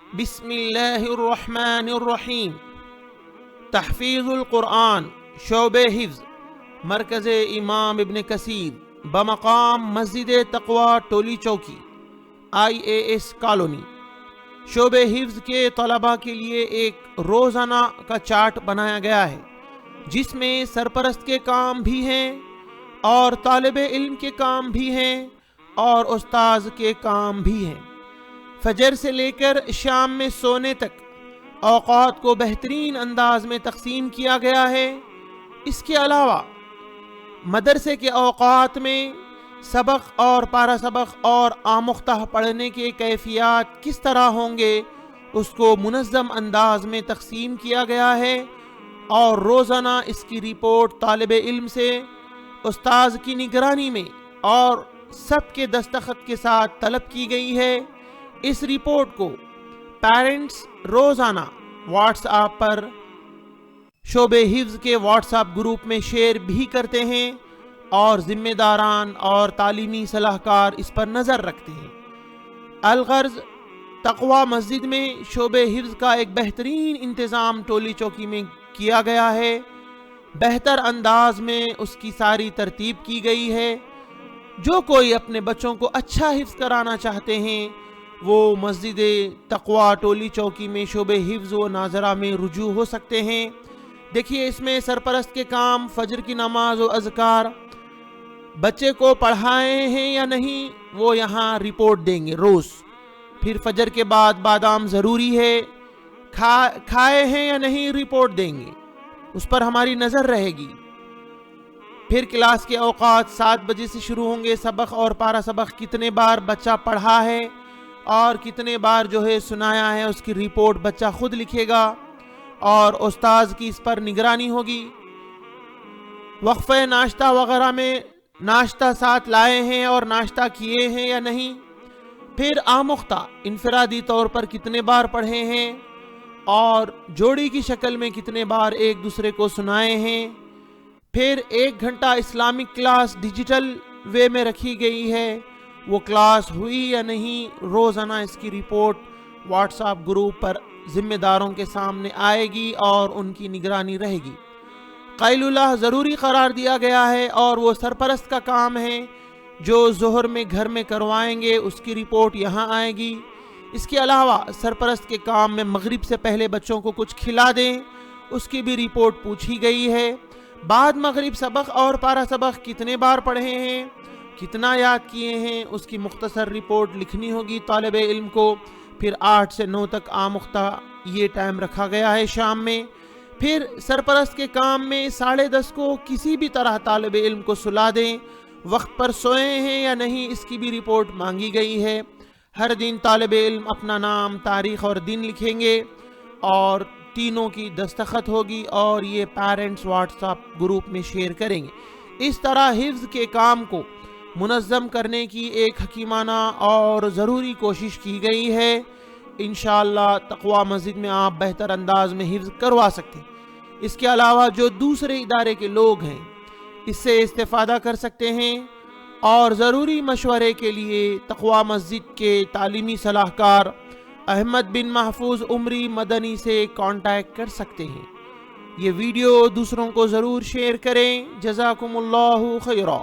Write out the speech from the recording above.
بسم اللہ الرحمن الرحیم۔ تحفیظ القرآن شعبہ حفظ مرکز امام ابن کثیر بمقام مسجد تقوی ٹولی چوکی IAS کالونی۔ شعبہ حفظ کے طلباء کے لیے ایک روزانہ کا چارٹ بنایا گیا ہے جس میں سرپرست کے کام بھی ہیں اور طالب علم کے کام بھی ہیں اور استاذ کے کام بھی ہیں۔ فجر سے لے کر شام میں سونے تک اوقات کو بہترین انداز میں تقسیم کیا گیا ہے۔ اس کے علاوہ مدرسے کے اوقات میں سبق اور پارا سبق اور آموختہ پڑھنے کے کیفیات کس طرح ہوں گے اس کو منظم انداز میں تقسیم کیا گیا ہے اور روزانہ اس کی رپورٹ طالب علم سے استاذ کی نگرانی میں اور سب کے دستخط کے ساتھ طلب کی گئی ہے۔ اس رپورٹ کو پیرنٹس روزانہ واٹس ایپ پر شعبہ حفظ کے واٹس ایپ گروپ میں شیئر بھی کرتے ہیں اور ذمہ داران اور تعلیمی صلاح کار اس پر نظر رکھتے ہیں۔ الغرض تقوی مسجد میں شعبہ حفظ کا ایک بہترین انتظام ٹولی چوکی میں کیا گیا ہے۔ بہتر انداز میں اس کی ساری ترتیب کی گئی ہے۔ جو کوئی اپنے بچوں کو اچھا حفظ کرانا چاہتے ہیں وہ مسجد تقوی ٹولی چوکی میں شعبہ حفظ و ناظرہ میں رجوع ہو سکتے ہیں۔ دیکھیے اس میں سرپرست کے کام، فجر کی نماز و اذکار، بچے کو پڑھائے ہیں یا نہیں وہ یہاں رپورٹ دیں گے روز۔ پھر فجر کے بعد بادام ضروری ہے، کھائے ہیں یا نہیں رپورٹ دیں گے، اس پر ہماری نظر رہے گی۔ پھر کلاس کے اوقات 7 بجے سے شروع ہوں گے۔ سبق اور پارا سبق کتنے بار بچہ پڑھا ہے اور کتنے بار سنایا ہے اس کی رپورٹ بچہ خود لکھے گا اور استاذ کی اس پر نگرانی ہوگی۔ وقفہ ناشتہ وغیرہ میں ناشتہ ساتھ لائے ہیں اور ناشتہ کیے ہیں یا نہیں۔ پھر آموختہ انفرادی طور پر کتنے بار پڑھے ہیں اور جوڑی کی شکل میں کتنے بار ایک دوسرے کو سنائے ہیں۔ پھر 1 گھنٹہ اسلامک کلاس ڈیجیٹل وے میں رکھی گئی ہے، وہ کلاس ہوئی یا نہیں روزانہ اس کی رپورٹ واٹس ایپ گروپ پر ذمہ داروں کے سامنے آئے گی اور ان کی نگرانی رہے گی۔ قیل اللہ ضروری قرار دیا گیا ہے اور وہ سرپرست کا کام ہے۔ جو ظہر میں گھر میں کروائیں گے اس کی رپورٹ یہاں آئے گی۔ اس کے علاوہ سرپرست کے کام میں مغرب سے پہلے بچوں کو کچھ کھلا دیں، اس کی بھی رپورٹ پوچھی گئی ہے۔ بعد مغرب سبق اور پارا سبق کتنے بار پڑھے ہیں، کتنا یاد کیے ہیں، اس کی مختصر رپورٹ لکھنی ہوگی طالب علم کو۔ پھر 8 سے 9 تک آموختہ یہ ٹائم رکھا گیا ہے شام میں۔ پھر سرپرست کے کام میں 10:30 کو کسی بھی طرح طالب علم کو سلا دیں، وقت پر سوئے ہیں یا نہیں اس کی بھی رپورٹ مانگی گئی ہے۔ ہر دن طالب علم اپنا نام، تاریخ اور دن لکھیں گے اور تینوں کی دستخط ہوگی اور یہ پیرنٹس واٹس ایپ گروپ میں شیئر کریں گے۔ اس طرح حفظ کے کام کو منظم کرنے کی ایک حکیمانہ اور ضروری کوشش کی گئی ہے۔ انشاءاللہ تقوی مسجد میں آپ بہتر انداز میں حفظ کروا سکتے ہیں۔ اس کے علاوہ جو دوسرے ادارے کے لوگ ہیں اس سے استفادہ کر سکتے ہیں اور ضروری مشورے کے لیے تقوی مسجد کے تعلیمی صلاح کار احمد بن محفوظ عمری مدنی سے کانٹیکٹ کر سکتے ہیں۔ یہ ویڈیو دوسروں کو ضرور شیئر کریں۔ جزاکم اللہ خیرا۔